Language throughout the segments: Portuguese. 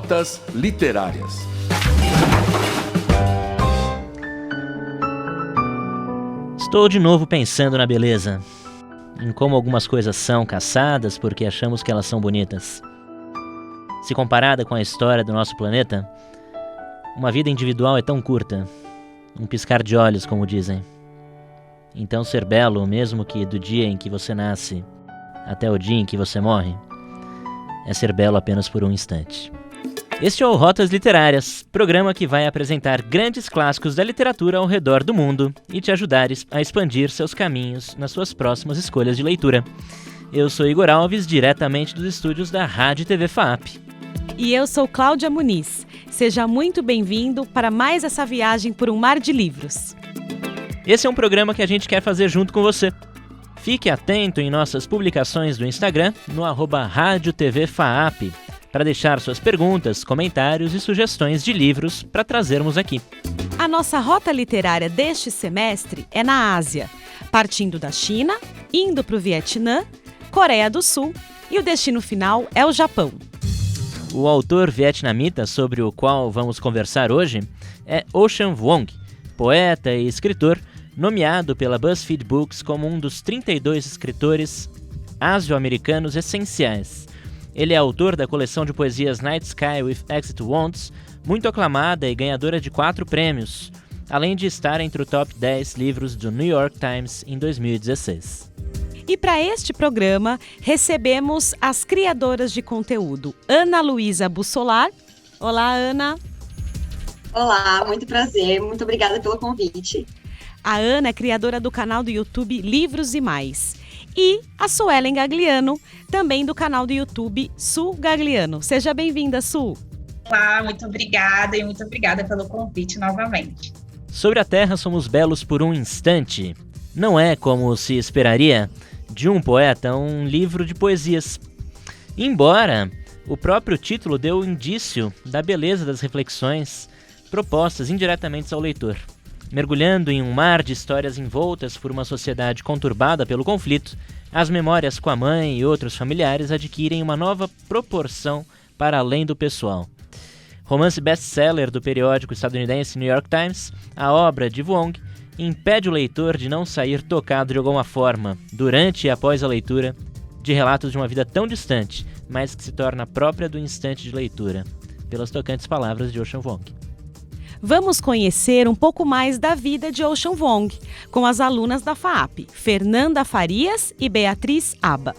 Rotas Literárias. Estou de novo pensando na beleza, em como algumas coisas são caçadas porque achamos que elas são bonitas. Se comparada com a história do nosso planeta, uma vida individual é tão curta, um piscar de olhos, como dizem. Então ser belo, mesmo que do dia em que você nasce até o dia em que você morre, é ser belo apenas por um instante. Este é o Rotas Literárias, programa que vai apresentar grandes clássicos da literatura ao redor do mundo e te ajudar a expandir seus caminhos nas suas próximas escolhas de leitura. Eu sou Igor Alves, diretamente dos estúdios da Rádio e TV FAAP. E eu sou Cláudia Muniz. Seja muito bem-vindo para mais essa viagem por um mar de livros. Esse é um programa que a gente quer fazer junto com você. Fique atento em nossas publicações do Instagram, no @Rádio TV FAAP, para deixar suas perguntas, comentários e sugestões de livros para trazermos aqui. A nossa rota literária deste semestre é na Ásia, partindo da China, indo para o Vietnã, Coreia do Sul e o destino final é o Japão. O autor vietnamita sobre o qual vamos conversar hoje é Ocean Vuong, poeta e escritor, nomeado pela BuzzFeed Books como um dos 32 escritores asio-americanos essenciais. Ele é autor da coleção de poesias Night Sky with Exit Wounds, muito aclamada e ganhadora de 4 prêmios, além de estar entre o top 10 livros do New York Times em 2016. E para este programa, recebemos as criadoras de conteúdo, Ana Luísa Bussolar. Olá, Ana. Olá, muito prazer, muito obrigada pelo convite. A Ana é criadora do canal do YouTube Livros e Mais. E a Suelen Gagliano, também do canal do YouTube Su Gagliano. Seja bem-vinda, Su. Olá, muito obrigada e muito obrigada pelo convite novamente. Sobre a Terra somos belos por um instante. Não é, como se esperaria, de um poeta um livro de poesias. Embora o próprio título dê o indício da beleza das reflexões propostas indiretamente ao leitor. Mergulhando em um mar de histórias envoltas por uma sociedade conturbada pelo conflito, as memórias com a mãe e outros familiares adquirem uma nova proporção para além do pessoal. Romance best-seller do periódico estadunidense New York Times, a obra de Vuong impede o leitor de não sair tocado de alguma forma, durante e após a leitura, de relatos de uma vida tão distante, mas que se torna própria do instante de leitura, pelas tocantes palavras de Ocean Vuong. Vamos conhecer um pouco mais da vida de Ocean Vuong, com as alunas da FAAP, Fernanda Farias e Beatriz Aba.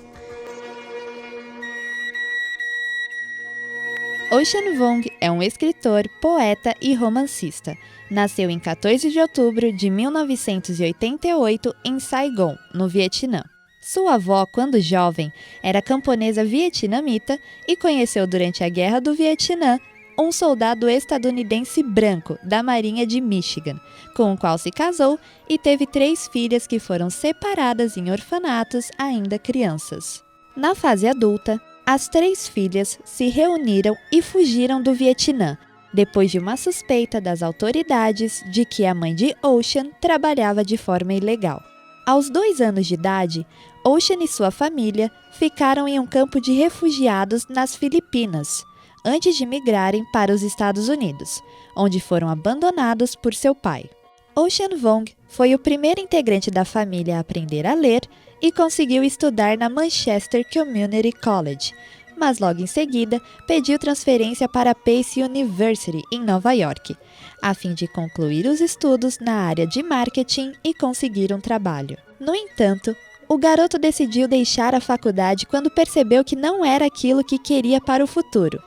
Ocean Vuong é um escritor, poeta e romancista. Nasceu em 14 de outubro de 1988 em Saigon, no Vietnã. Sua avó, quando jovem, era camponesa vietnamita e conheceu durante a Guerra do Vietnã um soldado estadunidense branco da Marinha de Michigan, com o qual se casou e teve 3 filhas que foram separadas em orfanatos ainda crianças. Na fase adulta, as 3 filhas se reuniram e fugiram do Vietnã, depois de uma suspeita das autoridades de que a mãe de Ocean trabalhava de forma ilegal. Aos 2 anos de idade, Ocean e sua família ficaram em um campo de refugiados nas Filipinas, antes de migrarem para os Estados Unidos, onde foram abandonados por seu pai. Ocean Vuong foi o primeiro integrante da família a aprender a ler e conseguiu estudar na Manchester Community College, mas logo em seguida pediu transferência para Pace University, em Nova York, a fim de concluir os estudos na área de marketing e conseguir um trabalho. No entanto, o garoto decidiu deixar a faculdade quando percebeu que não era aquilo que queria para o futuro,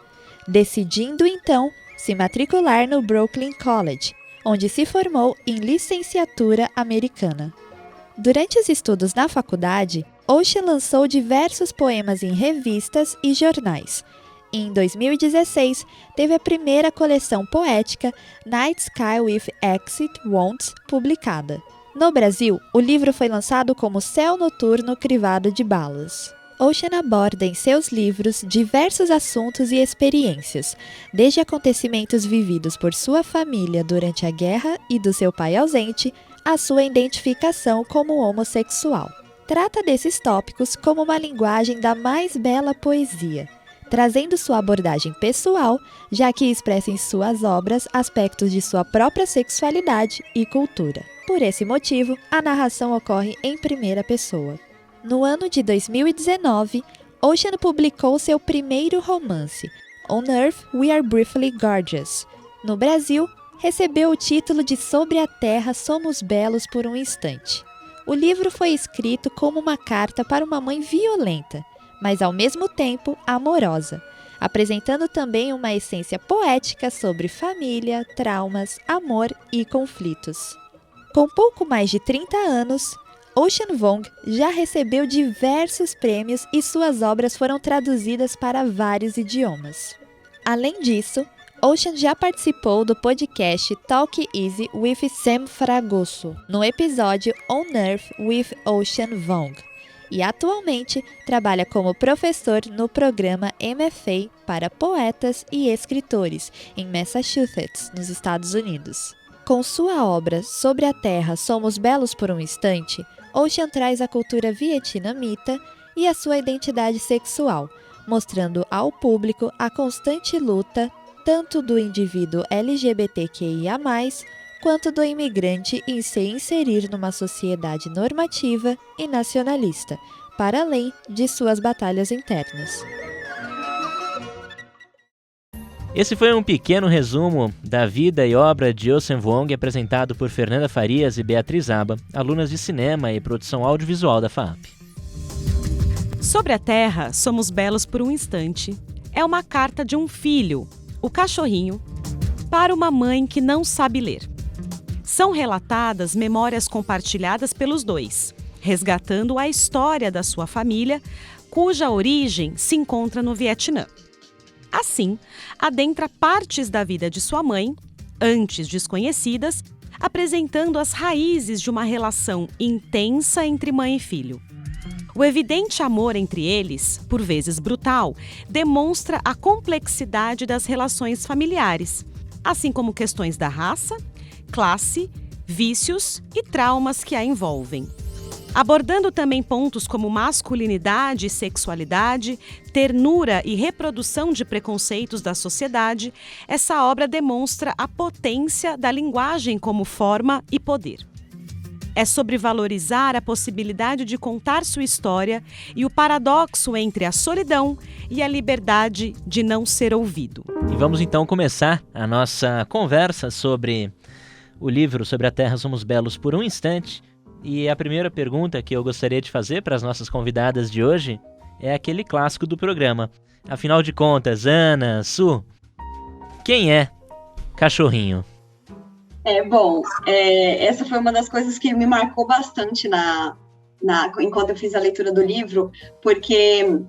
decidindo então se matricular no Brooklyn College, onde se formou em licenciatura americana. Durante os estudos na faculdade, Ocean lançou diversos poemas em revistas e jornais. E em 2016, teve a primeira coleção poética Night Sky with Exit Wounds publicada. No Brasil, o livro foi lançado como Céu Noturno Crivado de Balas. Ocean aborda em seus livros diversos assuntos e experiências, desde acontecimentos vividos por sua família durante a guerra e do seu pai ausente, à sua identificação como homossexual. Trata desses tópicos como uma linguagem da mais bela poesia, trazendo sua abordagem pessoal, já que expressa em suas obras aspectos de sua própria sexualidade e cultura. Por esse motivo, a narração ocorre em primeira pessoa. No ano de 2019, Ocean publicou seu primeiro romance, On Earth We Are Briefly Gorgeous. No Brasil, recebeu o título de Sobre a Terra Somos Belos por um Instante. O livro foi escrito como uma carta para uma mãe violenta, mas ao mesmo tempo amorosa, apresentando também uma essência poética sobre família, traumas, amor e conflitos. Com pouco mais de 30 anos, Ocean Vuong já recebeu diversos prêmios e suas obras foram traduzidas para vários idiomas. Além disso, Ocean já participou do podcast Talk Easy with Sam Fragoso, no episódio On Earth with Ocean Vuong, e atualmente trabalha como professor no programa MFA para poetas e escritores em Massachusetts, nos Estados Unidos. Com sua obra Sobre a Terra Somos Belos por um Instante, Ocean traz a cultura vietnamita e a sua identidade sexual, mostrando ao público a constante luta tanto do indivíduo LGBTQIA+, quanto do imigrante em se inserir numa sociedade normativa e nacionalista, para além de suas batalhas internas. Esse foi um pequeno resumo da vida e obra de Ocean Vuong, apresentado por Fernanda Farias e Beatriz Aba, alunas de cinema e produção audiovisual da FAAP. Sobre a Terra, Somos Belos por um Instante é uma carta de um filho, o cachorrinho, para uma mãe que não sabe ler. São relatadas memórias compartilhadas pelos dois, resgatando a história da sua família, cuja origem se encontra no Vietnã. Assim, adentra partes da vida de sua mãe, antes desconhecidas, apresentando as raízes de uma relação intensa entre mãe e filho. O evidente amor entre eles, por vezes brutal, demonstra a complexidade das relações familiares, assim como questões da raça, classe, vícios e traumas que a envolvem. Abordando também pontos como masculinidade e sexualidade, ternura e reprodução de preconceitos da sociedade, essa obra demonstra a potência da linguagem como forma e poder. É sobre valorizar a possibilidade de contar sua história e o paradoxo entre a solidão e a liberdade de não ser ouvido. E vamos então começar a nossa conversa sobre o livro Sobre a Terra Somos Belos por um Instante. E a primeira pergunta que eu gostaria de fazer para as nossas convidadas de hoje é aquele clássico do programa. Afinal de contas, Ana, Su, quem é Cachorrinho? Essa foi uma das coisas que me marcou bastante enquanto eu fiz a leitura do livro, porque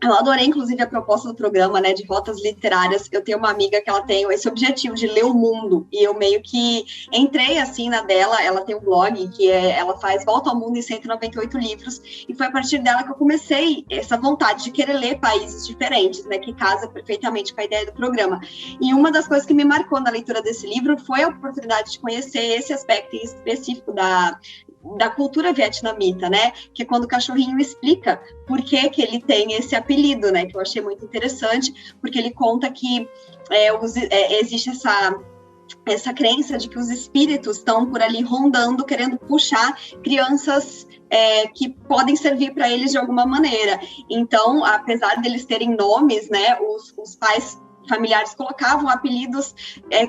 eu adorei, inclusive, a proposta do programa, né, de rotas literárias. Eu tenho uma amiga que ela tem esse objetivo de ler o mundo, e eu meio que entrei, assim, na dela. Ela tem um blog que ela faz Volta ao Mundo em 198 livros, e foi a partir dela que eu comecei essa vontade de querer ler países diferentes, né, que casa perfeitamente com a ideia do programa. E uma das coisas que me marcou na leitura desse livro foi a oportunidade de conhecer esse aspecto em específico da cultura vietnamita, né? Que é quando o cachorrinho explica por que ele tem esse apelido, né? Que eu achei muito interessante, porque ele conta que existe essa crença de que os espíritos estão por ali rondando, querendo puxar crianças que podem servir para eles de alguma maneira. Então, apesar deles terem nomes, né? Os pais familiares colocavam apelidos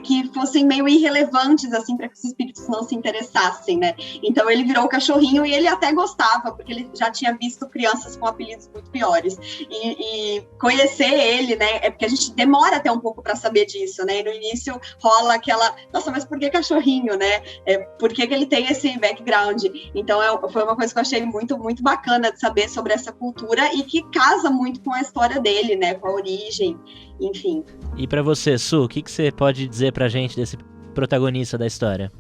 que fossem meio irrelevantes, assim, para que os espíritos não se interessassem, né? Então ele virou o cachorrinho e ele até gostava, porque ele já tinha visto crianças com apelidos muito piores. E conhecer ele, né? É porque a gente demora até um pouco para saber disso, né? E no início rola aquela, nossa, mas por que cachorrinho, né? Por que ele tem esse background? Então foi uma coisa que eu achei muito, muito bacana de saber sobre essa cultura e que casa muito com a história dele, né? Com a origem, enfim. E pra você, Su, o que você pode dizer pra gente desse protagonista da história?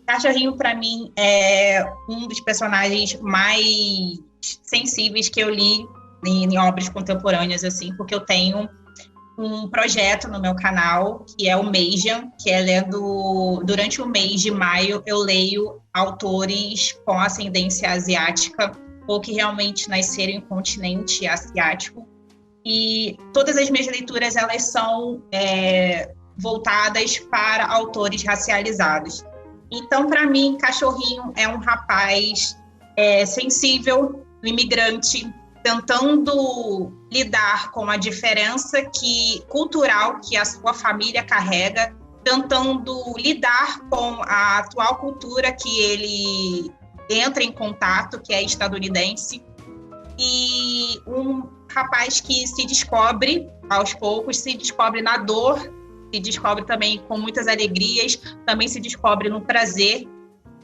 Cachorrinho, pra mim, é um dos personagens mais sensíveis que eu li em obras contemporâneas, assim, porque eu tenho um projeto no meu canal, que é o Meijan, que durante o mês de maio, eu leio autores com ascendência asiática, ou que realmente nasceram em continente asiático. E todas as minhas leituras, elas são voltadas para autores racializados. Então, para mim, Cachorrinho é um rapaz sensível, imigrante, tentando lidar com a diferença cultural que a sua família carrega, tentando lidar com a atual cultura que ele entra em contato, que é estadunidense, e um rapaz que se descobre aos poucos, se descobre na dor, se descobre também com muitas alegrias, também se descobre no prazer.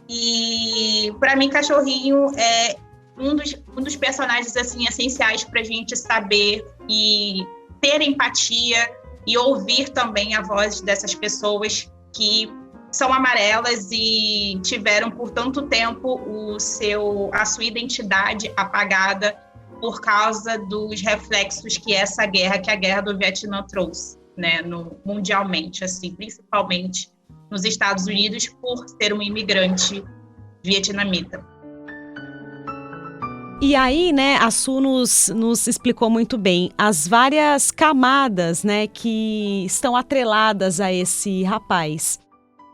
E para mim, Cachorrinho é um dos personagens assim essenciais para a gente saber e ter empatia e ouvir também a voz dessas pessoas que são amarelas e tiveram por tanto tempo a sua identidade apagada por causa dos reflexos que essa guerra, que a guerra do Vietnã trouxe, né, mundialmente, assim, principalmente nos Estados Unidos, por ser um imigrante vietnamita. E aí, né, a Su nos explicou muito bem as várias camadas, né, que estão atreladas a esse rapaz.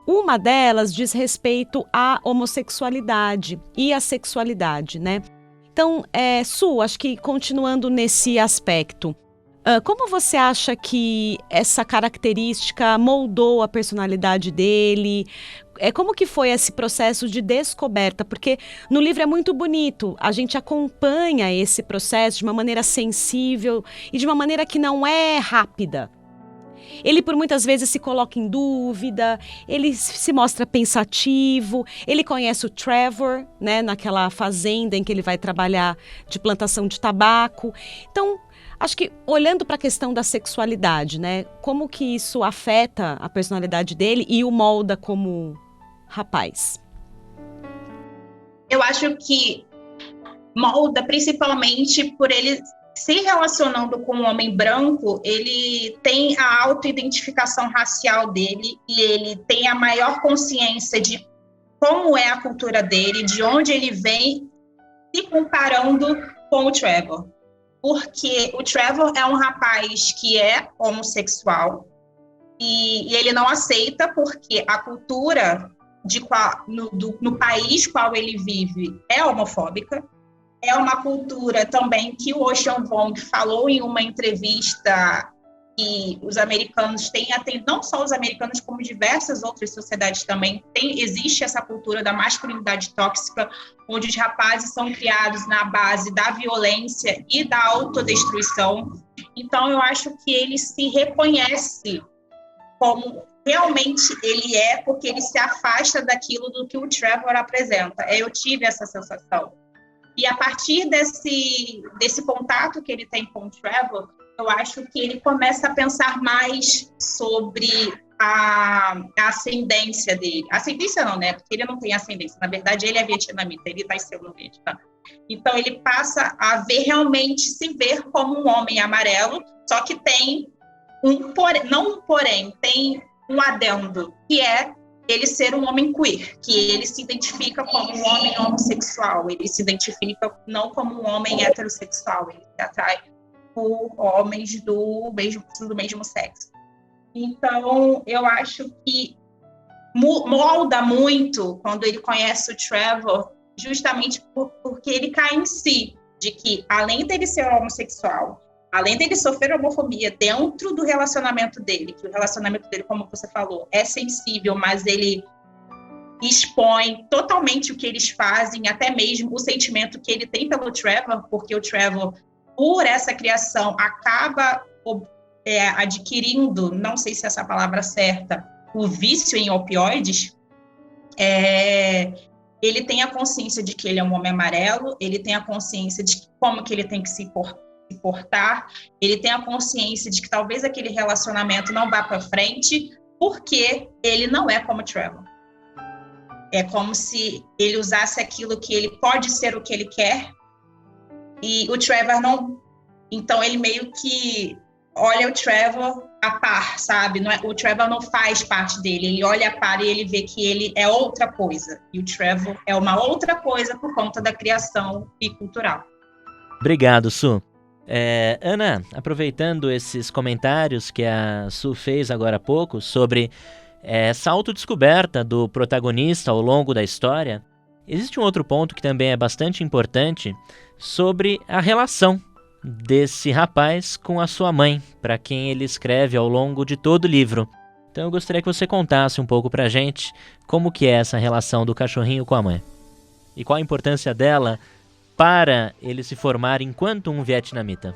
Uma delas diz respeito à homossexualidade e à sexualidade, né? Então, Su, acho que continuando nesse aspecto, como você acha que essa característica moldou a personalidade dele? Como que foi esse processo de descoberta? Porque no livro é muito bonito, a gente acompanha esse processo de uma maneira sensível e de uma maneira que não é rápida. Ele por muitas vezes se coloca em dúvida, ele se mostra pensativo, ele conhece o Trevor, né, naquela fazenda em que ele vai trabalhar de plantação de tabaco. Então, acho que olhando para a questão da sexualidade, né, como que isso afeta a personalidade dele e o molda como rapaz? Eu acho que molda principalmente por ele se relacionando com um homem branco, ele tem a autoidentificação racial dele e ele tem a maior consciência de como é a cultura dele, de onde ele vem, se comparando com o Trevor. Porque o Trevor é um rapaz que é homossexual e ele não aceita porque a cultura no país qual ele vive é homofóbica. É uma cultura também que o Ocean Vuong falou em uma entrevista que os americanos têm, não só os americanos, como diversas outras sociedades também, existe essa cultura da masculinidade tóxica, onde os rapazes são criados na base da violência e da autodestruição. Então, eu acho que ele se reconhece como realmente ele é, porque ele se afasta daquilo do que o Trevor apresenta. Eu tive essa sensação. E a partir desse contato que ele tem com o Trevor, eu acho que ele começa a pensar mais sobre a ascendência dele. Ascendência não, né? Porque ele não tem ascendência. Na verdade, ele é vietnamita, ele nasceu no Vietnã. Então, ele passa a se ver como um homem amarelo, só que tem tem um adendo, que é ele ser um homem queer, que ele se identifica como um homem homossexual, ele se identifica não como um homem heterossexual, ele se atrai por homens do mesmo sexo. Então, eu acho que molda muito quando ele conhece o Trevor, justamente porque ele cai em si, de que além dele ser homossexual, além dele sofrer homofobia dentro do relacionamento dele, que o relacionamento dele, como você falou, é sensível, mas ele expõe totalmente o que eles fazem, até mesmo o sentimento que ele tem pelo Trevor, porque o Trevor, por essa criação, acaba adquirindo, não sei se essa palavra é certa, o vício em opioides. Ele tem a consciência de que ele é um homem amarelo, ele tem a consciência de como que ele tem que se portar, ele tem a consciência de que talvez aquele relacionamento não vá para frente, porque ele não é como o Trevor. É como se ele usasse aquilo que ele pode ser o que ele quer, e o Trevor não. Então ele meio que olha o Trevor a par, sabe? O Trevor não faz parte dele, ele olha a par e ele vê que ele é outra coisa, e o Trevor é uma outra coisa por conta da criação e cultural. Obrigado, Su. Ana, aproveitando esses comentários que a Su fez agora há pouco sobre essa autodescoberta do protagonista ao longo da história, existe um outro ponto que também é bastante importante sobre a relação desse rapaz com a sua mãe, para quem ele escreve ao longo de todo o livro. Então eu gostaria que você contasse um pouco pra gente como que é essa relação do cachorrinho com a mãe. E qual a importância dela para ele se formar enquanto um vietnamita.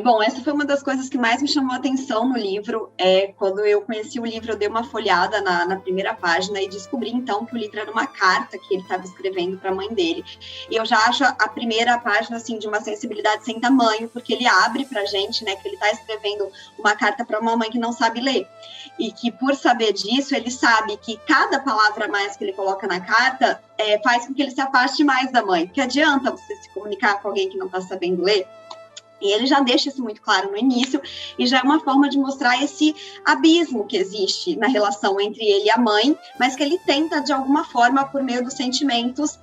Bom, essa foi uma das coisas que mais me chamou a atenção no livro. Quando eu conheci o livro, eu dei uma folhada na primeira página e descobri, então, que o livro era uma carta que ele estava escrevendo para a mãe dele. E eu já acho a primeira página, assim, de uma sensibilidade sem tamanho, porque ele abre para a gente, né, que ele está escrevendo uma carta para uma mãe que não sabe ler. E que, por saber disso, ele sabe que cada palavra a mais que ele coloca na carta faz com que ele se afaste mais da mãe. Porque adianta você se comunicar com alguém que não está sabendo ler? E ele já deixa isso muito claro no início, e já é uma forma de mostrar esse abismo que existe na relação entre ele e a mãe, mas que ele tenta, de alguma forma, por meio dos sentimentos,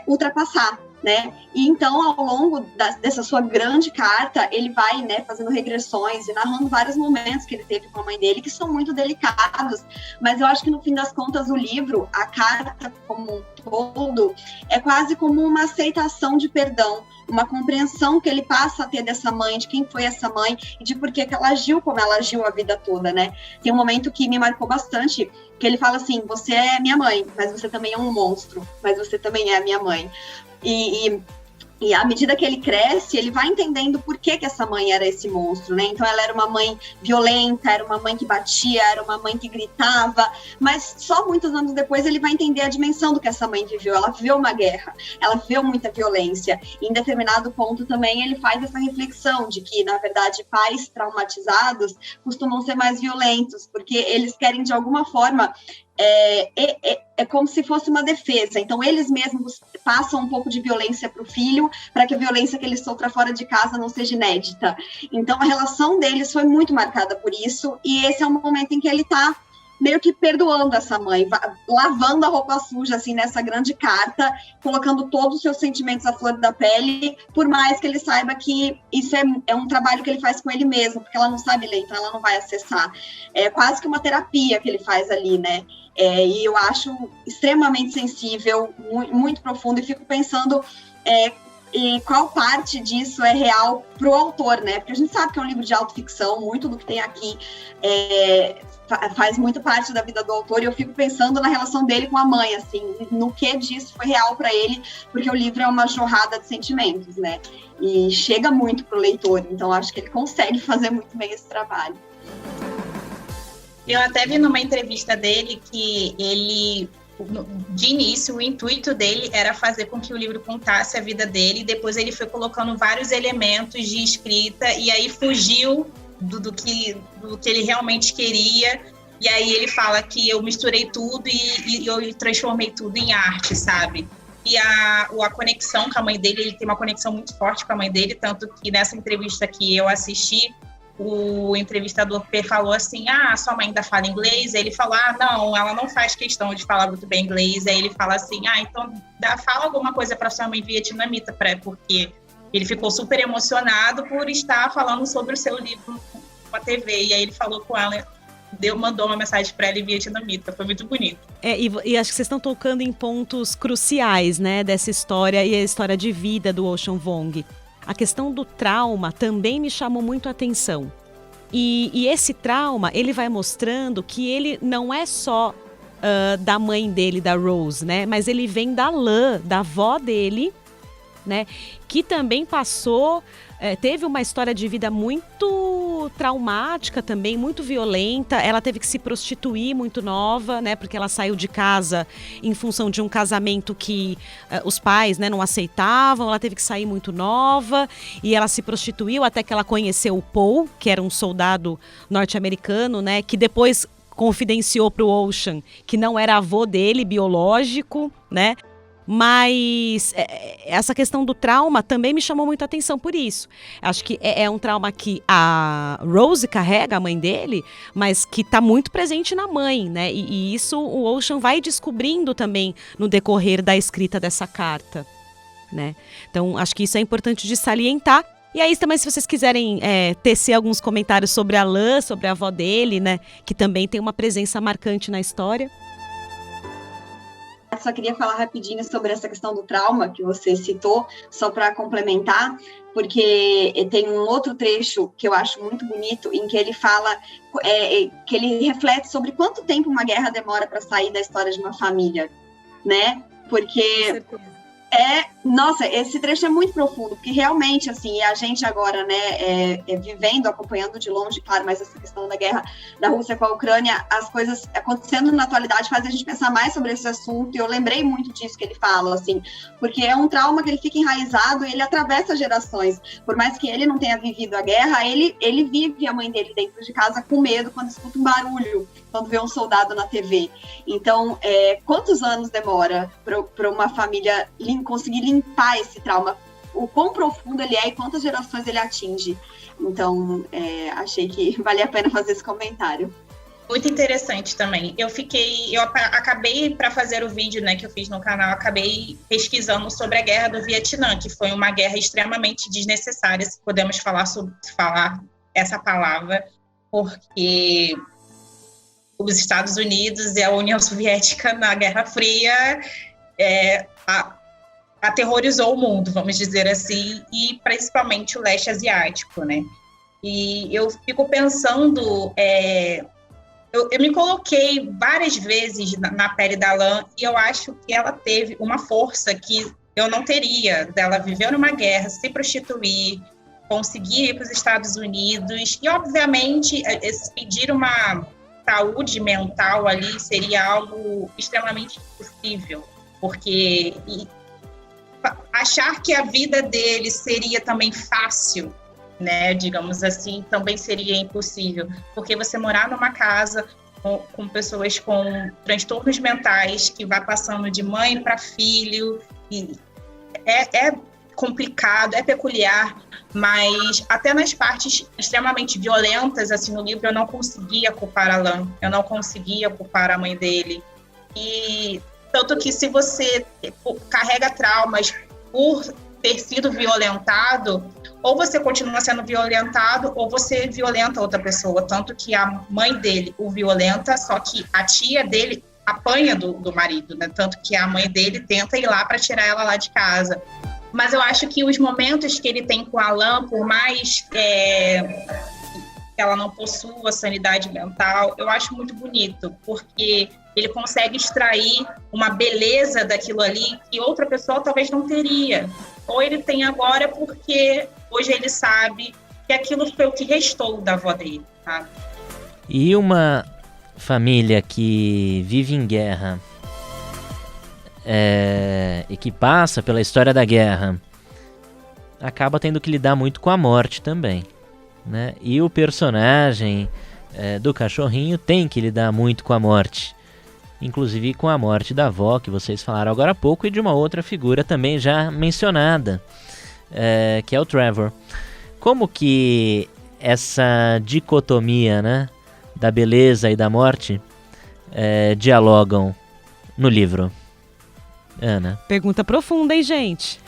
ultrapassar, né? E então, ao longo dessa sua grande carta, ele vai, né, fazendo regressões e narrando vários momentos que ele teve com a mãe dele, que são muito delicados, mas eu acho que, no fim das contas, o livro, a carta como um todo, é quase como uma aceitação de perdão, uma compreensão que ele passa a ter dessa mãe, de quem foi essa mãe e de por que ela agiu como ela agiu a vida toda, né? Tem um momento que me marcou bastante, que ele fala assim: você é minha mãe, mas você também é um monstro, mas você também é a minha mãe. E à medida que ele cresce, ele vai entendendo por que essa mãe era esse monstro, né? Então ela era uma mãe violenta, era uma mãe que batia, era uma mãe que gritava, mas só muitos anos depois ele vai entender a dimensão do que essa mãe viveu. Ela viveu uma guerra, ela viveu muita violência. E em determinado ponto também ele faz essa reflexão de que, na verdade, pais traumatizados costumam ser mais violentos, porque eles querem, de alguma forma, é como se fosse uma defesa. Então eles mesmos passam um pouco de violência para o filho, para que a violência que ele sofra fora de casa não seja inédita. Então a relação deles foi muito marcada por isso, e esse é o momento em que ele está meio que perdoando essa mãe, lavando a roupa suja, assim, nessa grande carta, colocando todos os seus sentimentos à flor da pele, por mais que ele saiba que isso é um trabalho que ele faz com ele mesmo, porque ela não sabe ler, então ela não vai acessar. É quase que uma terapia que ele faz ali, né? E eu acho extremamente sensível, muito profundo, e fico pensando e qual parte disso é real para o autor, né? Porque a gente sabe que é um livro de autoficção, muito do que tem aqui faz muito parte da vida do autor, e eu fico pensando na relação dele com a mãe, assim, no que disso foi real para ele, porque o livro é uma jorrada de sentimentos, né? E chega muito para o leitor, então acho que ele consegue fazer muito bem esse trabalho. Eu até vi numa entrevista dele que ele, de início, o intuito dele era fazer com que o livro contasse a vida dele, e depois ele foi colocando vários elementos de escrita, e aí fugiu do que ele realmente queria, e aí ele fala que eu misturei tudo e eu transformei tudo em arte, sabe? E a conexão com a mãe dele, ele tem uma conexão muito forte com a mãe dele, tanto que nessa entrevista que eu assisti, o entrevistador falou assim: sua mãe ainda fala inglês? Aí ele falou: não, ela não faz questão de falar muito bem inglês. Aí ele fala assim: então fala alguma coisa para sua mãe vietnamita, porque ele ficou super emocionado por estar falando sobre o seu livro com a TV. E aí ele falou com ela, mandou uma mensagem para ela em vietnamita. Foi muito bonito. E acho que vocês estão tocando em pontos cruciais, né, dessa história e a história de vida do Ocean Vuong. A questão do trauma também me chamou muito a atenção. E esse trauma, ele vai mostrando que ele não é só da mãe dele, da Rose, né? Mas ele vem da Lan, da avó dele, né? Que também passou, teve uma história de vida muito traumática também, muito violenta. Ela teve que se prostituir muito nova, né? Porque ela saiu de casa em função de um casamento que os pais, né, não aceitavam. Ela teve que sair muito nova e ela se prostituiu até que ela conheceu o Paul, que era um soldado norte-americano, né? Que depois confidenciou para o Ocean que não era avô dele, biológico, né? Mas essa questão do trauma também me chamou muito a atenção por isso. Acho que é um trauma que a Rose carrega, a mãe dele, mas que está muito presente na mãe, né? E isso o Ocean vai descobrindo também no decorrer da escrita dessa carta, né? Então, acho que isso é importante de salientar. E aí também, se vocês quiserem tecer alguns comentários sobre Alain, sobre a avó dele, né, que também tem uma presença marcante na história. Só queria falar rapidinho sobre essa questão do trauma que você citou, só para complementar, porque tem um outro trecho que eu acho muito bonito, em que ele fala, que ele reflete sobre quanto tempo uma guerra demora para sair da história de uma família, né? Porque nossa, esse trecho é muito profundo, porque realmente, assim, a gente agora, né, vivendo, acompanhando de longe, claro, mas essa questão da guerra da Rússia com a Ucrânia, as coisas acontecendo na atualidade fazem a gente pensar mais sobre esse assunto, e eu lembrei muito disso que ele fala, assim, porque é um trauma que ele fica enraizado e ele atravessa gerações. Por mais que ele não tenha vivido a guerra, ele vive a mãe dele dentro de casa com medo quando escuta um barulho, quando vê um soldado na TV. Então, quantos anos demora para uma família conseguir limpar esse trauma? O quão profundo ele é e quantas gerações ele atinge. Então, achei que valia a pena fazer esse comentário. Muito interessante também. Eu acabei, para fazer o vídeo, né, que eu fiz no canal, acabei pesquisando sobre a Guerra do Vietnã, que foi uma guerra extremamente desnecessária, se podemos falar essa palavra, porque os Estados Unidos e a União Soviética na Guerra Fria aterrorizou o mundo, vamos dizer assim, e principalmente o leste asiático, né? E eu fico pensando, eu me coloquei várias vezes na pele da Alain, e eu acho que ela teve uma força que eu não teria, dela viver numa guerra, se prostituir, conseguir ir para os Estados Unidos, e obviamente pedir uma saúde mental ali seria algo extremamente impossível, porque achar que a vida dele seria também fácil, né, digamos assim, também seria impossível, porque você morar numa casa com pessoas com transtornos mentais, que vai passando de mãe para filho, e é complicado, é peculiar, mas até nas partes extremamente violentas, assim, no livro, eu não conseguia culpar a Alain, eu não conseguia culpar a mãe dele. E tanto que se você carrega traumas por ter sido violentado, ou você continua sendo violentado, ou você violenta outra pessoa. Tanto que a mãe dele o violenta, só que a tia dele apanha do marido, né? Tanto que a mãe dele tenta ir lá para tirar ela lá de casa. Mas eu acho que os momentos que ele tem com a Alain, por mais que ela não possua sanidade mental, eu acho muito bonito, porque ele consegue extrair uma beleza daquilo ali que outra pessoa talvez não teria. Ou ele tem agora porque hoje ele sabe que aquilo foi o que restou da avó dele, tá? E uma família que vive em guerra e que passa pela história da guerra acaba tendo que lidar muito com a morte também, né? E o personagem do cachorrinho tem que lidar muito com a morte, inclusive com a morte da avó, que vocês falaram agora há pouco, e de uma outra figura também já mencionada, que é o Trevor. Como que essa dicotomia, né, da beleza e da morte dialogam no livro? Ana? Pergunta profunda, hein, gente?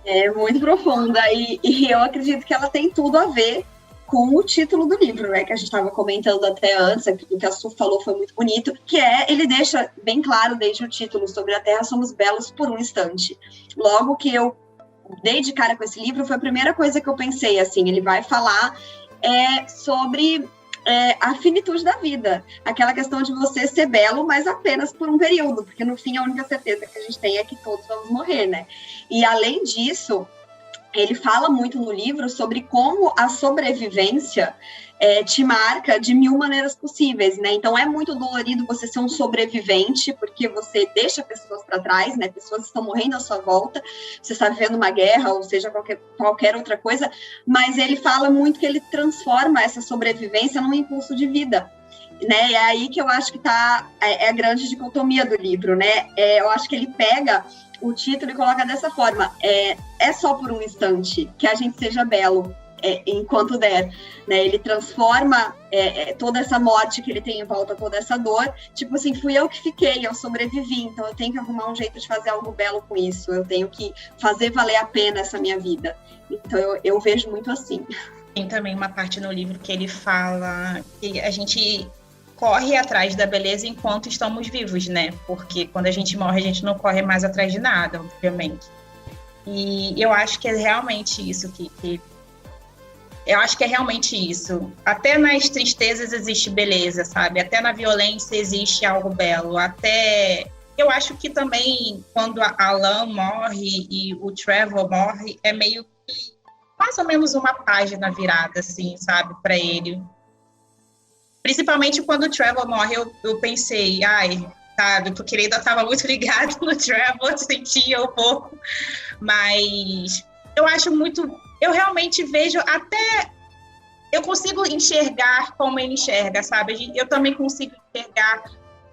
É muito profunda, e eu acredito que ela tem tudo a ver com o título do livro, né, que a gente estava comentando até antes, o que a Su falou foi muito bonito, que ele deixa bem claro desde o título, sobre a Terra somos belos por um instante. Logo que eu dei de cara com esse livro, foi a primeira coisa que eu pensei, assim, ele vai falar sobre a finitude da vida, aquela questão de você ser belo, mas apenas por um período, porque no fim a única certeza que a gente tem é que todos vamos morrer, né? E além disso, ele fala muito no livro sobre como a sobrevivência te marca de 1000 maneiras possíveis, né? Então é muito dolorido você ser um sobrevivente, porque você deixa pessoas para trás, né? Pessoas estão morrendo à sua volta, você está vivendo uma guerra, ou seja, qualquer outra coisa, mas ele fala muito que ele transforma essa sobrevivência num impulso de vida, né? E é aí que eu acho que está a grande dicotomia do livro, né? Eu acho que ele pega o título e coloca dessa forma: é só por um instante que a gente seja belo, enquanto der, né? Ele transforma toda essa morte que ele tem em volta, toda essa dor, tipo assim, fui eu que fiquei, eu sobrevivi, então eu tenho que arrumar um jeito de fazer algo belo com isso, eu tenho que fazer valer a pena essa minha vida. Então eu vejo muito assim. Tem também uma parte no livro que ele fala que a gente corre atrás da beleza enquanto estamos vivos, né? Porque quando a gente morre, a gente não corre mais atrás de nada, obviamente. E eu acho que é realmente isso eu acho que é realmente isso. Até nas tristezas existe beleza, sabe? Até na violência existe algo belo. Até... Eu acho que também, quando a Alan morre e o Trevor morre, é meio que mais ou menos uma página virada, assim, sabe? Para ele. Principalmente quando o Trevor morre, eu pensei, sabe? Porque ele ainda estava muito ligado no Trevor, sentia um pouco. Mas eu acho muito... Eu realmente vejo até... Eu consigo enxergar como ele enxerga, sabe? Eu também consigo enxergar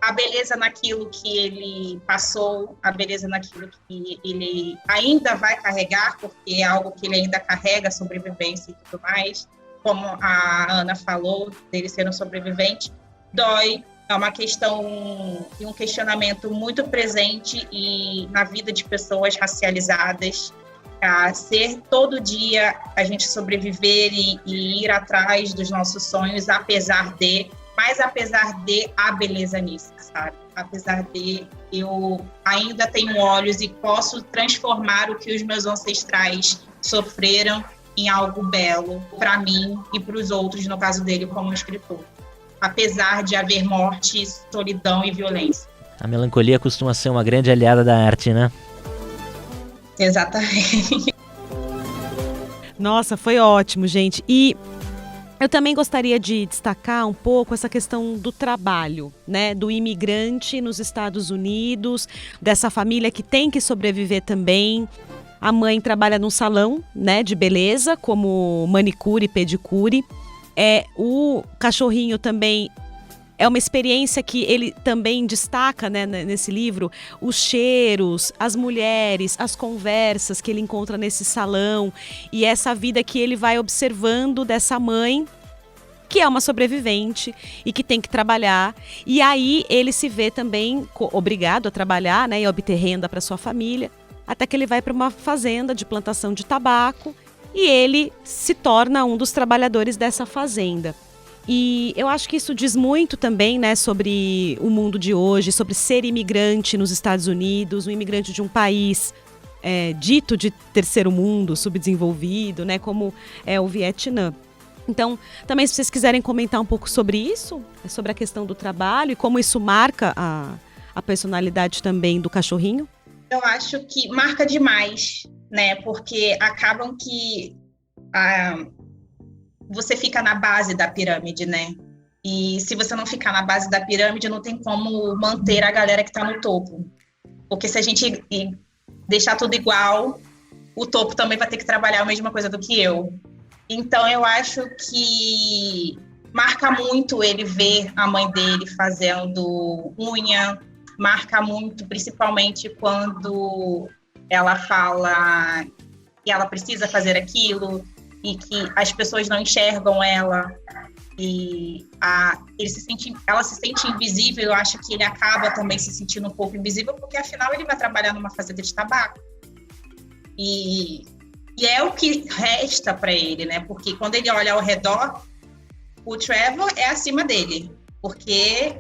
a beleza naquilo que ele passou, a beleza naquilo que ele ainda vai carregar, porque é algo que ele ainda carrega, sobrevivência e tudo mais. Como a Ana falou, dele ser um sobrevivente, dói. É uma questão e um questionamento muito presente na vida de pessoas racializadas. Ser todo dia a gente sobreviver e ir atrás dos nossos sonhos, apesar de a beleza nisso, sabe? Apesar de eu ainda tenho olhos e posso transformar o que os meus ancestrais sofreram em algo belo para mim e para os outros, no caso dele como escritor. Apesar de haver morte, solidão e violência. A melancolia costuma ser uma grande aliada da arte, né? Exatamente. Nossa, foi ótimo, gente. E eu também gostaria de destacar um pouco essa questão do trabalho, né? Do imigrante nos Estados Unidos, dessa família que tem que sobreviver também. A mãe trabalha num salão, né, de beleza, como manicure e pedicure. O cachorrinho também é uma experiência que ele também destaca, né, nesse livro, os cheiros, as mulheres, as conversas que ele encontra nesse salão e essa vida que ele vai observando dessa mãe, que é uma sobrevivente e que tem que trabalhar. E aí ele se vê também obrigado a trabalhar, né, e obter renda para sua família, até que ele vai para uma fazenda de plantação de tabaco e ele se torna um dos trabalhadores dessa fazenda. E eu acho que isso diz muito também, né, sobre o mundo de hoje, sobre ser imigrante nos Estados Unidos, um imigrante de um país dito de terceiro mundo, subdesenvolvido, né, como é o Vietnã. Então, também se vocês quiserem comentar um pouco sobre isso, sobre a questão do trabalho e como isso marca a personalidade também do cachorrinho. Eu acho que marca demais, né, porque acabam que... você fica na base da pirâmide, né? E se você não ficar na base da pirâmide, não tem como manter a galera que está no topo. Porque se a gente deixar tudo igual, o topo também vai ter que trabalhar a mesma coisa do que eu. Então, eu acho que marca muito ele ver a mãe dele fazendo unha, marca muito, principalmente quando ela fala que ela precisa fazer aquilo, e que as pessoas não enxergam ela, e ela se sente invisível. Eu acho que ele acaba também se sentindo um pouco invisível, porque afinal ele vai trabalhar numa fazenda de tabaco. E é o que resta para ele, né? Porque quando ele olha ao redor, o Trevor é acima dele, porque,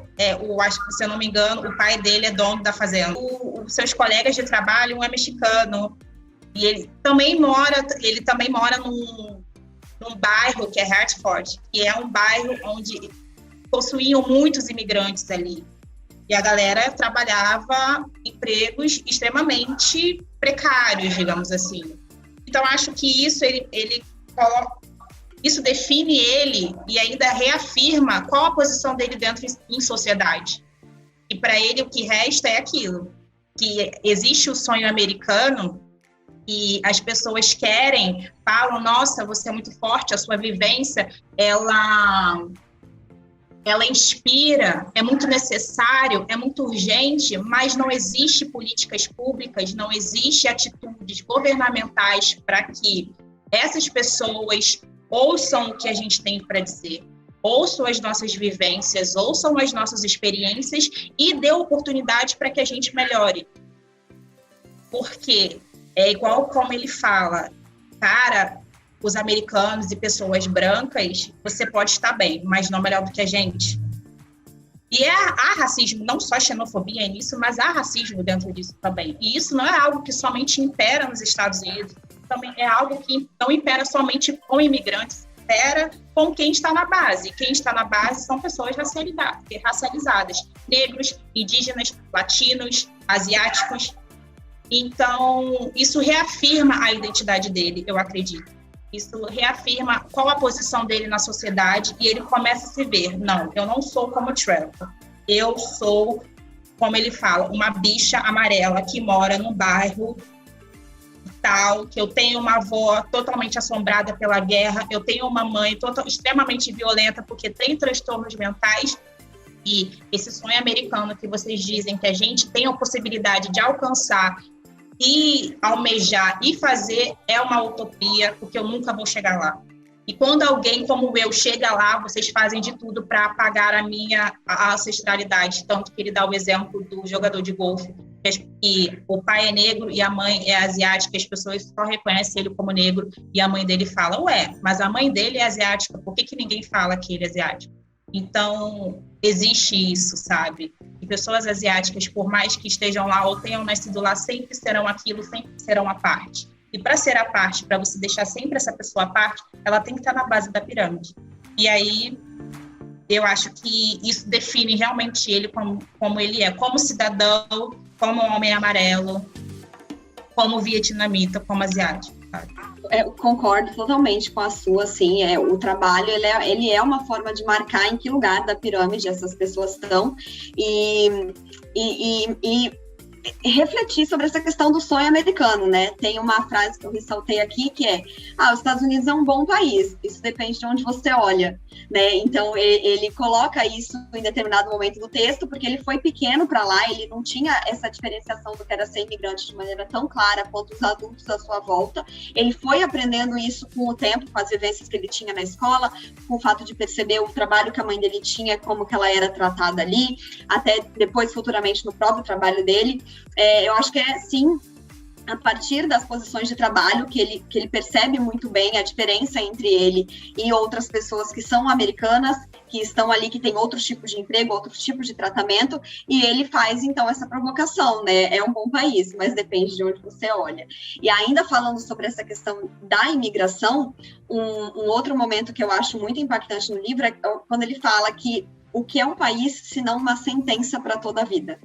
acho que, se eu não me engano, o pai dele é dono da fazenda. Os seus colegas de trabalho, um é mexicano, e ele também mora num bairro que é Hartford, que é um bairro onde possuíam muitos imigrantes ali. E a galera trabalhava empregos extremamente precários, digamos assim. Então, acho que isso isso define ele e ainda reafirma qual a posição dele dentro em sociedade. E para ele o que resta é aquilo, que existe o sonho americano. E as pessoas falam, nossa, você é muito forte, a sua vivência, ela inspira, é muito necessário, é muito urgente, mas não existe políticas públicas, não existe atitudes governamentais para que essas pessoas ouçam o que a gente tem para dizer, ouçam as nossas vivências, ouçam as nossas experiências e dê oportunidade para que a gente melhore. Porque é igual como ele fala, para os americanos e pessoas brancas, você pode estar bem, mas não melhor do que a gente. E há racismo, não só xenofobia nisso, mas há racismo dentro disso também. E isso não é algo que somente impera nos Estados Unidos, também é algo que não impera somente com imigrantes, impera com quem está na base. Quem está na base são pessoas racializadas, negros, indígenas, latinos, asiáticos. Então, isso reafirma a identidade dele, eu acredito. Isso reafirma qual a posição dele na sociedade e ele começa a se ver, não, eu não sou como o Trevor, eu sou, como ele fala, uma bicha amarela que mora num bairro tal, que eu tenho uma avó totalmente assombrada pela guerra, eu tenho uma mãe extremamente violenta porque tem transtornos mentais. E esse sonho americano que vocês dizem que a gente tem a possibilidade de alcançar e almejar e fazer é uma utopia, porque eu nunca vou chegar lá. E quando alguém como eu chega lá, vocês fazem de tudo para apagar a minha ancestralidade, tanto que ele dá o exemplo do jogador de golfe, que o pai é negro e a mãe é asiática, as pessoas só reconhecem ele como negro, e a mãe dele fala, ué, mas a mãe dele é asiática, por que ninguém fala que ele é asiático? Então, existe isso, sabe? E pessoas asiáticas, por mais que estejam lá ou tenham nascido lá, sempre serão aquilo, sempre serão a parte. E para ser a parte, para você deixar sempre essa pessoa à parte, ela tem que estar na base da pirâmide. E aí, eu acho que isso define realmente ele como ele é, como cidadão, como homem amarelo, como vietnamita, como asiático, sabe? Eu concordo totalmente com a sua, assim, o trabalho, ele é uma forma de marcar em que lugar da pirâmide essas pessoas estão e refletir sobre essa questão do sonho americano, né? Tem uma frase que eu ressaltei aqui que é, os Estados Unidos é um bom país, isso depende de onde você olha, né? Então, ele coloca isso em determinado momento do texto, porque ele foi pequeno para lá, ele não tinha essa diferenciação do que era ser imigrante de maneira tão clara quanto os adultos à sua volta. Ele foi aprendendo isso com o tempo, com as vivências que ele tinha na escola, com o fato de perceber o trabalho que a mãe dele tinha, como que ela era tratada ali, até depois, futuramente, no próprio trabalho dele. Eu acho que sim, a partir das posições de trabalho que ele percebe muito bem a diferença entre ele e outras pessoas que são americanas, que estão ali, que têm outros tipos de emprego, outros tipos de tratamento, e ele faz, então, essa provocação, né? É um bom país, mas depende de onde você olha. E ainda falando sobre essa questão da imigração, um outro momento que eu acho muito impactante no livro é quando ele fala que o que é um país, se não uma sentença para toda a vida?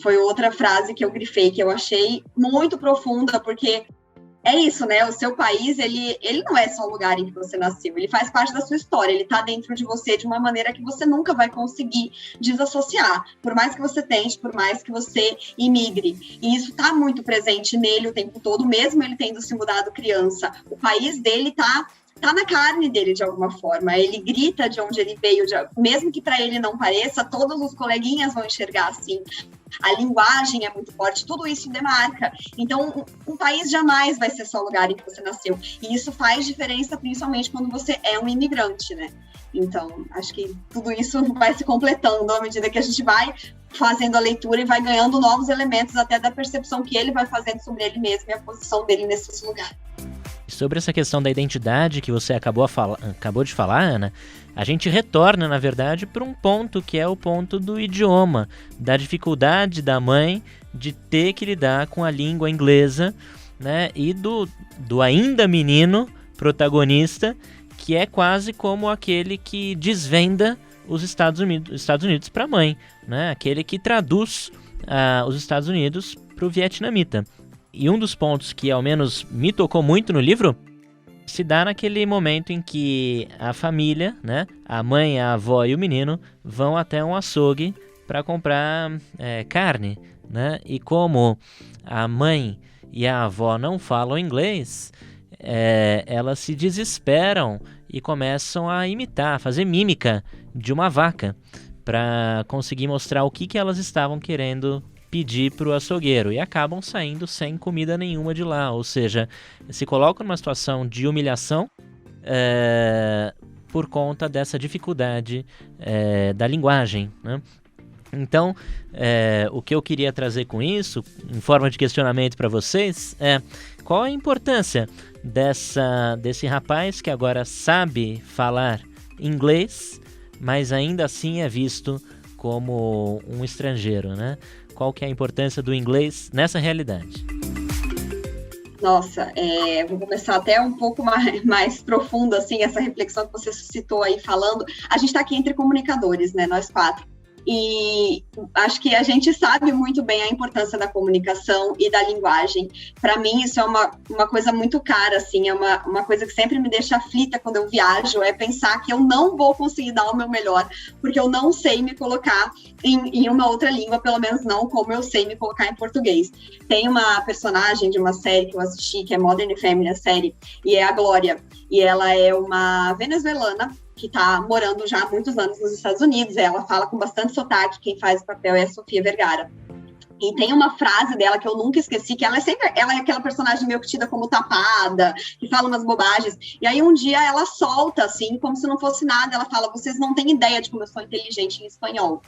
Foi outra frase que eu grifei, que eu achei muito profunda, porque é isso, né? O seu país, ele não é só o lugar em que você nasceu, ele faz parte da sua história, ele está dentro de você de uma maneira que você nunca vai conseguir desassociar, por mais que você tente, por mais que você imigre. E isso está muito presente nele o tempo todo, mesmo ele tendo se mudado criança. O país dele tá na carne dele de alguma forma, ele grita de onde ele veio, mesmo que para ele não pareça, todos os coleguinhas vão enxergar assim, a linguagem é muito forte, tudo isso demarca. Então, um país jamais vai ser só o lugar em que você nasceu, e isso faz diferença principalmente quando você é um imigrante, né? Então, acho que tudo isso vai se completando à medida que a gente vai fazendo a leitura e vai ganhando novos elementos até da percepção que ele vai fazendo sobre ele mesmo e a posição dele nesses lugares. Sobre essa questão da identidade que você acabou de falar, Ana, a gente retorna, na verdade, para um ponto que é o ponto do idioma, da dificuldade da mãe de ter que lidar com a língua inglesa, né, e do ainda menino protagonista, que é quase como aquele que desvenda os Estados Unidos para a mãe, né, aquele que traduz os Estados Unidos para o vietnamita. E um dos pontos que, ao menos, me tocou muito no livro, se dá naquele momento em que a família, né, a mãe, a avó e o menino, vão até um açougue para comprar carne, né? E como a mãe e a avó não falam inglês, elas se desesperam e começam a imitar, a fazer mímica de uma vaca para conseguir mostrar o que elas estavam querendo pedir para o açougueiro, e acabam saindo sem comida nenhuma de lá, ou seja, se colocam numa situação de humilhação, por conta dessa dificuldade da linguagem, né? Então, o que eu queria trazer com isso, em forma de questionamento para vocês, é qual a importância desse rapaz que agora sabe falar inglês, mas ainda assim é visto como um estrangeiro, né? Qual que é a importância do inglês nessa realidade? Nossa, vou começar até um pouco mais profundo, assim, essa reflexão que você suscitou aí falando. A gente está aqui entre comunicadores, né, nós 4. E acho que a gente sabe muito bem a importância da comunicação e da linguagem. Para mim, isso é uma coisa muito cara, assim, é uma coisa que sempre me deixa aflita quando eu viajo, é pensar que eu não vou conseguir dar o meu melhor, porque eu não sei me colocar em uma outra língua, pelo menos não como eu sei me colocar em português. Tem uma personagem de uma série que eu assisti, que é Modern Family, a série, e é a Glória, e ela é uma venezuelana que está morando já há muitos anos nos Estados Unidos. Ela fala com bastante sotaque, quem faz o papel é a Sofia Vergara. E tem uma frase dela que eu nunca esqueci, que ela é aquela personagem meio que tida como tapada, que fala umas bobagens, e aí um dia ela solta, assim, como se não fosse nada, ela fala: vocês não têm ideia de como eu sou inteligente em espanhol.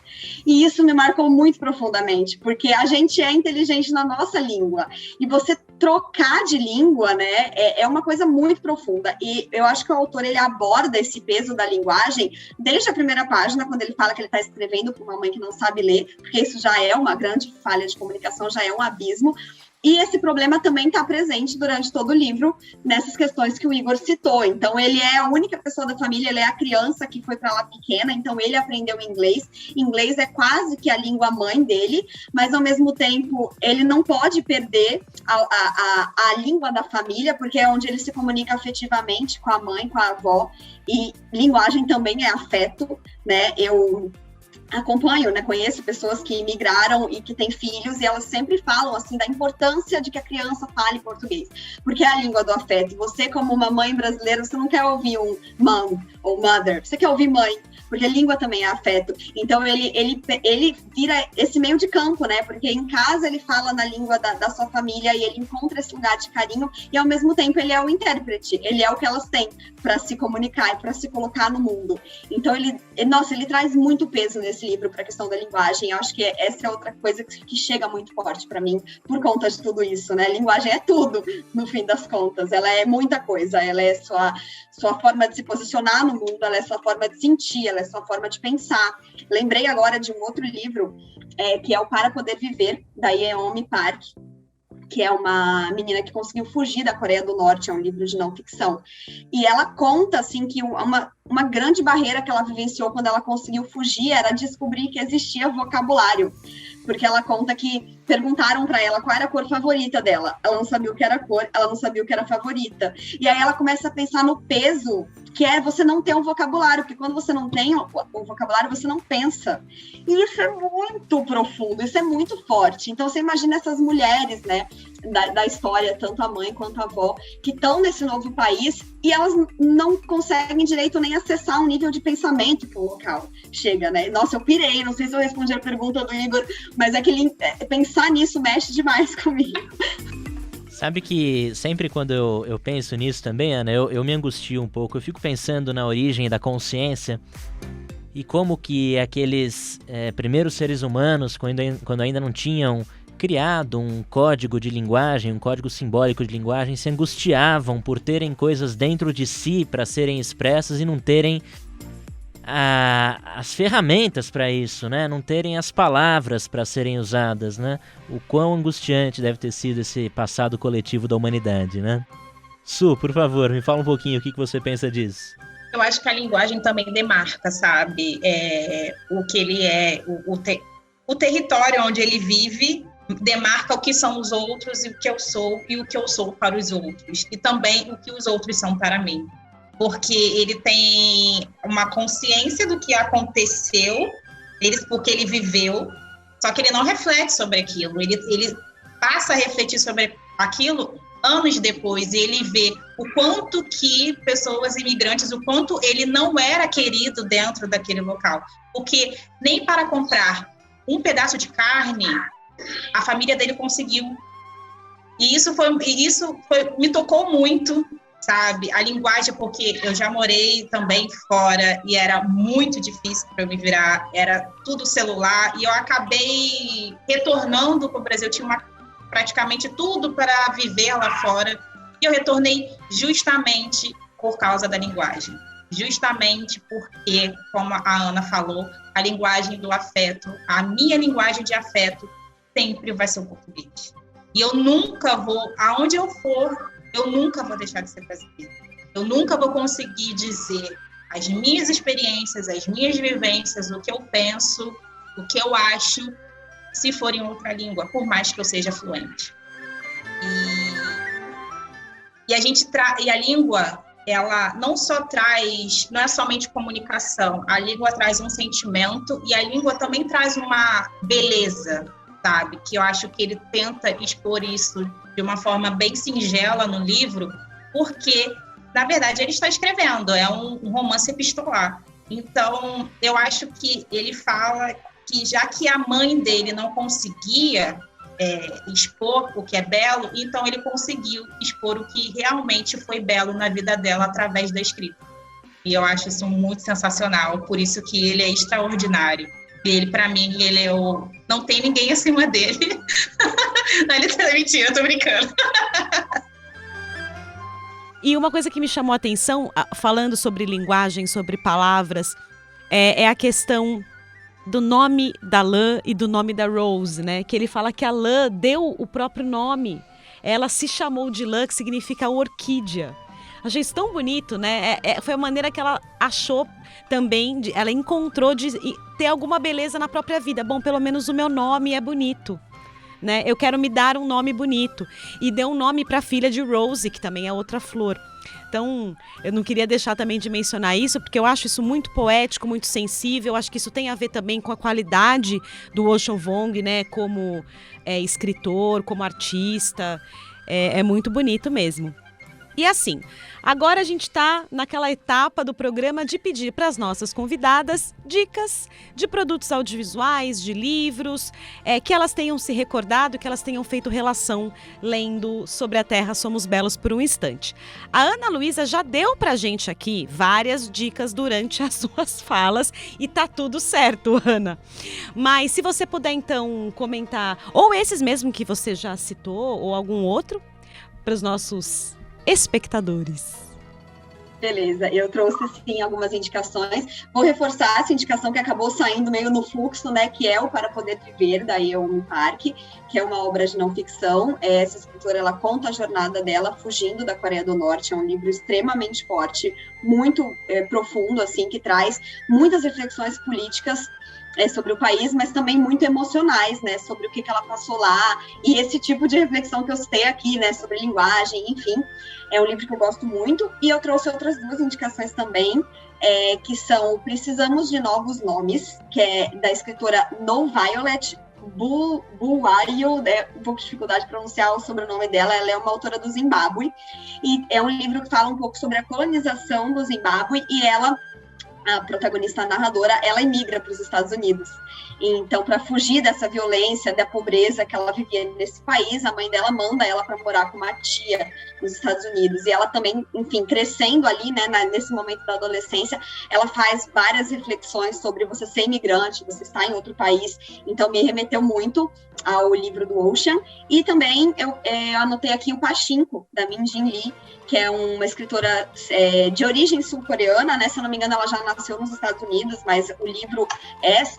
E isso me marcou muito profundamente, porque a gente é inteligente na nossa língua, e você trocar de língua, né, é uma coisa muito profunda, e eu acho que o autor, ele aborda esse peso da linguagem desde a primeira página, quando ele fala que ele está escrevendo para uma mãe que não sabe ler, porque isso já é uma grande falha de comunicação, já é um abismo, e esse problema também está presente durante todo o livro, nessas questões que o Igor citou. Então, ele é a única pessoa da família, ele é a criança que foi para lá pequena, então ele aprendeu inglês. Inglês é quase que a língua mãe dele, mas, ao mesmo tempo, ele não pode perder a língua da família, porque é onde ele se comunica afetivamente com a mãe, com a avó, e linguagem também é afeto, né? Eu acompanho, né, conheço pessoas que migraram e que têm filhos, e elas sempre falam, assim, da importância de que a criança fale português, porque é a língua do afeto. Você, como uma mãe brasileira, você não quer ouvir um mom ou mother, você quer ouvir mãe, porque a língua também é afeto. Então, ele vira esse meio de campo, né, porque em casa ele fala na língua da sua família, e ele encontra esse lugar de carinho, e ao mesmo tempo ele é o intérprete, ele é o que elas têm para se comunicar e para se colocar no mundo. Então, ele traz muito peso nesse livro para a questão da linguagem. Eu acho que essa é outra coisa que chega muito forte para mim, por conta de tudo isso, né? Linguagem é tudo, no fim das contas. Ela é muita coisa, ela é sua forma de se posicionar no mundo, ela é sua forma de sentir, ela é sua forma de pensar. Lembrei agora de um outro livro, que é o Para Poder Viver, da Yeonmi Park, que é uma menina que conseguiu fugir da Coreia do Norte, é um livro de não ficção. E ela conta, assim, que uma grande barreira que ela vivenciou quando ela conseguiu fugir era descobrir que existia vocabulário. Porque ela conta que perguntaram para ela qual era a cor favorita dela. Ela não sabia o que era cor, ela não sabia o que era favorita. E aí ela começa a pensar no peso que é você não ter um vocabulário, porque quando você não tem o vocabulário, você não pensa. E isso é muito profundo, isso é muito forte. Então, você imagina essas mulheres, né, da história, tanto a mãe quanto a avó, que estão nesse novo país e elas não conseguem direito nem acessar um nível de pensamento que o local chega, né? Nossa, eu pirei, não sei se eu respondi a pergunta do Igor, mas é que pensar nisso mexe demais comigo. Sabe que sempre quando eu penso nisso também, Ana, eu me angustio um pouco. Eu fico pensando na origem da consciência e como que aqueles primeiros seres humanos, quando ainda não tinham criado um código de linguagem, um código simbólico de linguagem, se angustiavam por terem coisas dentro de si para serem expressas e não terem as ferramentas para isso, né? Não terem as palavras para serem usadas, né? O quão angustiante deve ter sido esse passado coletivo da humanidade, né? Su, por favor, me fala um pouquinho o que você pensa disso. Eu acho que a linguagem também demarca, sabe? O que ele é, o território onde ele vive demarca o que são os outros e o que eu sou e o que eu sou para os outros. E também o que os outros são para mim. Porque ele tem uma consciência do que aconteceu, porque ele viveu, só que ele não reflete sobre aquilo, ele passa a refletir sobre aquilo anos depois, e ele vê o quanto que pessoas imigrantes, o quanto ele não era querido dentro daquele local, porque nem para comprar um pedaço de carne, a família dele conseguiu. E isso me tocou muito, sabe? A linguagem, porque eu já morei também fora e era muito difícil para eu me virar, era tudo celular, e eu acabei retornando para o Brasil, eu tinha praticamente tudo para viver lá fora, e eu retornei justamente por causa da linguagem. Justamente porque, como a Ana falou, a linguagem do afeto, a minha linguagem de afeto sempre vai ser o português. E eu nunca vou, aonde eu for, eu nunca vou deixar de ser brasileira. Eu nunca vou conseguir dizer as minhas experiências, as minhas vivências, o que eu penso, o que eu acho, se for em outra língua, por mais que eu seja fluente. E a língua, ela não só traz, não é somente comunicação, a língua traz um sentimento e a língua também traz uma beleza, sabe? Que eu acho que ele tenta expor isso de uma forma bem singela no livro, porque, na verdade, ele está escrevendo, é um romance epistolar. Então, eu acho que ele fala que, já que a mãe dele não conseguia expor o que é belo, então ele conseguiu expor o que realmente foi belo na vida dela através da escrita. E eu acho isso muito sensacional, por isso que ele é extraordinário. Ele, para mim, ele é o... não tem ninguém acima dele. Não, ele tá mentindo, eu tô brincando. E uma coisa que me chamou a atenção, falando sobre linguagem, sobre palavras, é a questão do nome da Lã e do nome da Rose, né? Que ele fala que a Lã deu o próprio nome. Ela se chamou de Lã, que significa orquídea. Achei isso tão bonito, né? Foi a maneira que ela achou também, ela encontrou de ter alguma beleza na própria vida. Bom, pelo menos o meu nome é bonito, né? Eu quero me dar um nome bonito. E deu um nome para a filha de Rose, que também é outra flor. Então, eu não queria deixar também de mencionar isso, porque eu acho isso muito poético, muito sensível. Eu acho que isso tem a ver também com a qualidade do Ocean Vuong, né? Como escritor, como artista. É muito bonito mesmo. E assim, agora a gente está naquela etapa do programa de pedir para as nossas convidadas dicas de produtos audiovisuais, de livros, que elas tenham se recordado, que elas tenham feito relação lendo Sobre a Terra Somos Belos por um Instante. A Ana Luísa já deu para a gente aqui várias dicas durante as suas falas e tá tudo certo, Ana. Mas se você puder então comentar, ou esses mesmo que você já citou, ou algum outro, para os nossos espectadores. Beleza, eu trouxe sim algumas indicações. Vou reforçar essa indicação que acabou saindo meio no fluxo, né? Que é o Para Poder Viver, da Yeonmi Park, que é uma obra de não ficção. Essa escritora, ela conta a jornada dela fugindo da Coreia do Norte. É um livro extremamente forte, muito profundo, assim, que traz muitas reflexões políticas sobre o país, mas também muito emocionais, né, sobre o que ela passou lá, e esse tipo de reflexão que eu citei aqui, né, sobre linguagem, enfim, é um livro que eu gosto muito, e eu trouxe outras duas indicações também, que são Precisamos de Novos Nomes, que é da escritora No Violet Bulawayo, né, um pouco de dificuldade de pronunciar o sobrenome dela, ela é uma autora do Zimbábue, e é um livro que fala um pouco sobre a colonização do Zimbábue, e ela, a protagonista, a narradora, ela emigra para os Estados Unidos. Então, para fugir dessa violência, da pobreza que ela vivia nesse país, a mãe dela manda ela para morar com uma tia nos Estados Unidos. E ela também, enfim, crescendo ali, né, nesse momento da adolescência, ela faz várias reflexões sobre você ser imigrante, você estar em outro país. Então, me remeteu muito ao livro do Ocean. E também eu anotei aqui o Pachinko, da Min Jin Lee, que é uma escritora de origem sul-coreana, né? Se eu não me engano, ela já nasceu nos Estados Unidos, mas o livro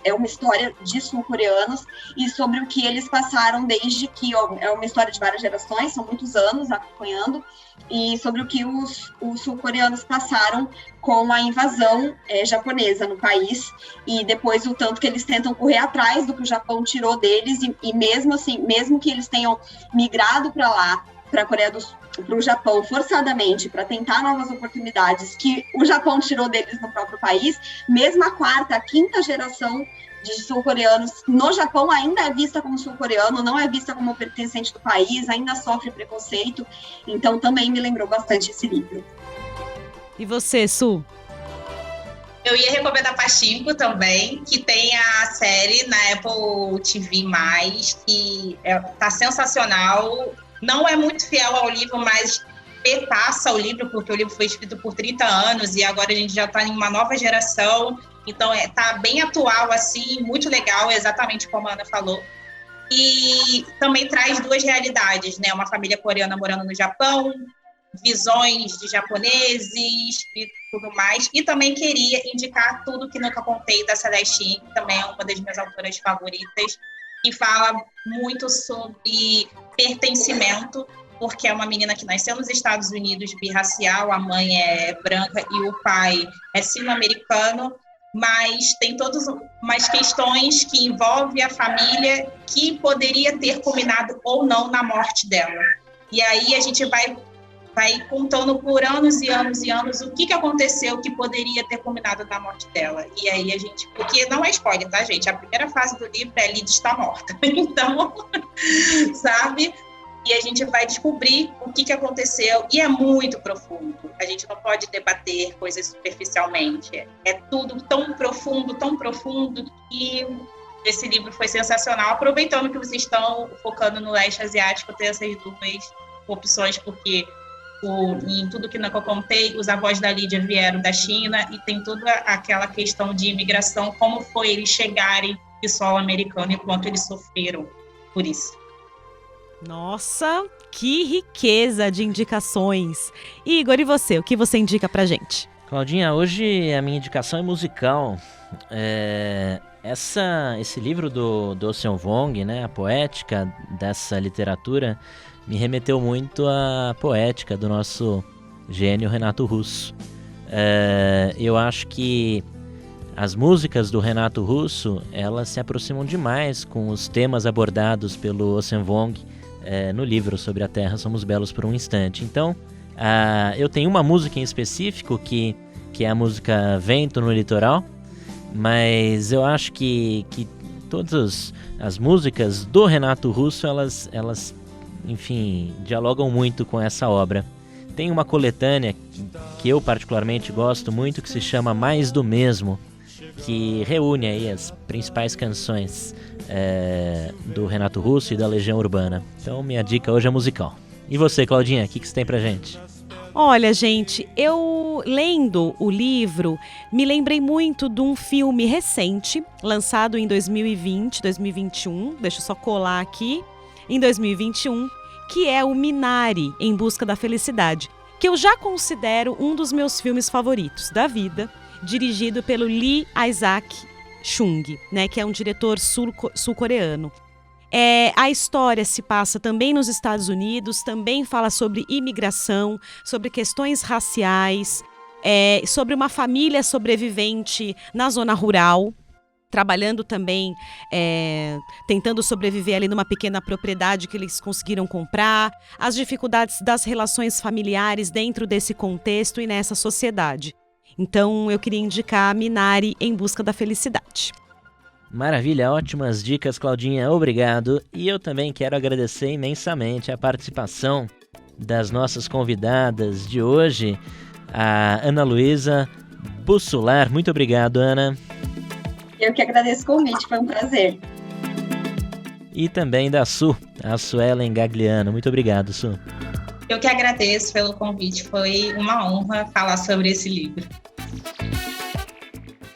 é uma história de sul-coreanos e sobre o que eles passaram desde que... é uma história de várias gerações, são muitos anos acompanhando, e sobre o que os sul-coreanos passaram com a invasão japonesa no país, e depois o tanto que eles tentam correr atrás do que o Japão tirou deles, e mesmo assim, mesmo que eles tenham migrado para lá, para a Coreia do Sul, para o Japão forçadamente, para tentar novas oportunidades que o Japão tirou deles no próprio país, mesmo a quarta, a quinta geração de sul-coreanos no Japão ainda é vista como sul-coreano, não é vista como pertencente do país, ainda sofre preconceito, então também me lembrou bastante esse livro. E você, Su? Eu ia recomendar Pachinko também, que tem a série na Apple TV+, que tá sensacional. Não é muito fiel ao livro, mas perpassa o livro, porque o livro foi escrito por 30 anos e agora a gente já está em uma nova geração, então está bem atual, assim, muito legal, exatamente como a Ana falou. E também traz duas realidades, né? Uma família coreana morando no Japão, visões de japoneses e tudo mais. E também queria indicar Tudo Que Nunca Contei, da Celeste Ng, que também é uma das minhas autoras favoritas, que fala muito sobre pertencimento, porque é uma menina que nasceu nos Estados Unidos, birracial, a mãe é branca e o pai é sino-americano, mas tem todas umas questões que envolvem a família que poderia ter culminado ou não na morte dela. E aí a gente vai contando por anos e anos e anos o que aconteceu que poderia ter culminado na morte dela. E aí a gente... Porque não é spoiler, tá, gente? A primeira fase do livro é Lid está morta. Então, sabe? E a gente vai descobrir o que aconteceu. E é muito profundo. A gente não pode debater coisas superficialmente. É tudo tão profundo, que esse livro foi sensacional. Aproveitando que vocês estão focando no leste asiático, ter essas duas opções, porque em Tudo Que Nunca Contei, os avós da Lídia vieram da China e tem toda aquela questão de imigração, como foi eles chegarem em solo americano e quanto eles sofreram por isso. Nossa, que riqueza de indicações. Igor, e você? O que você indica pra gente? Claudinha, hoje a minha indicação é musical. Esse livro do Seon Wong, né, a poética dessa literatura, me remeteu muito à poética do nosso gênio Renato Russo. Eu acho que as músicas do Renato Russo, elas se aproximam demais com os temas abordados pelo Seon Wong no livro Sobre a Terra Somos Belos por um Instante. Então, eu tenho uma música em específico que é a música Vento no Litoral, mas eu acho que todas as músicas do Renato Russo, elas enfim, dialogam muito com essa obra. Tem uma coletânea que eu particularmente gosto muito, que se chama Mais do Mesmo, que reúne aí as principais canções do Renato Russo e da Legião Urbana. Então minha dica hoje é musical. E você, Claudinha, o que você tem pra gente? Olha, gente, eu lendo o livro, me lembrei muito de um filme recente, lançado em 2020, 2021, deixa eu só colar aqui, em 2021, que é o Minari, Em Busca da Felicidade, que eu já considero um dos meus filmes favoritos da vida, dirigido pelo Lee Isaac Chung, né, que é um diretor sul-coreano. A história se passa também nos Estados Unidos, também fala sobre imigração, sobre questões raciais, sobre uma família sobrevivente na zona rural, trabalhando também, tentando sobreviver ali numa pequena propriedade que eles conseguiram comprar, as dificuldades das relações familiares dentro desse contexto e nessa sociedade. Então eu queria indicar Minari, Em Busca da Felicidade. Maravilha, ótimas dicas, Claudinha, obrigado. E eu também quero agradecer imensamente a participação das nossas convidadas de hoje, a Ana Luísa Bussular. Muito obrigado, Ana. Eu que agradeço o convite, foi um prazer. E também da Su, a Suelen Gagliano. Muito obrigado, Su. Eu que agradeço pelo convite, foi uma honra falar sobre esse livro.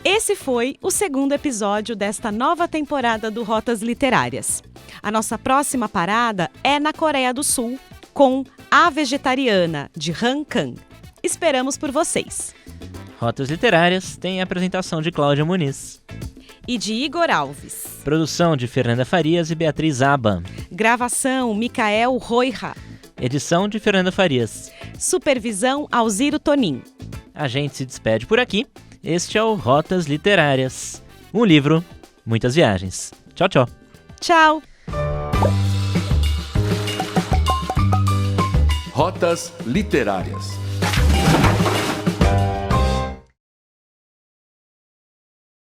Esse foi o segundo episódio desta nova temporada do Rotas Literárias. A nossa próxima parada é na Coreia do Sul, com A Vegetariana, de Han Kang. Esperamos por vocês. Rotas Literárias tem a apresentação de Cláudia Muniz. E de Igor Alves. Produção de Fernanda Farias e Beatriz Aba. Gravação, Micael Roira. Edição de Fernanda Farias. Supervisão, Alziro Tonin. A gente se despede por aqui. Este é o Rotas Literárias. Um livro, muitas viagens. Tchau, tchau. Tchau. Rotas Literárias.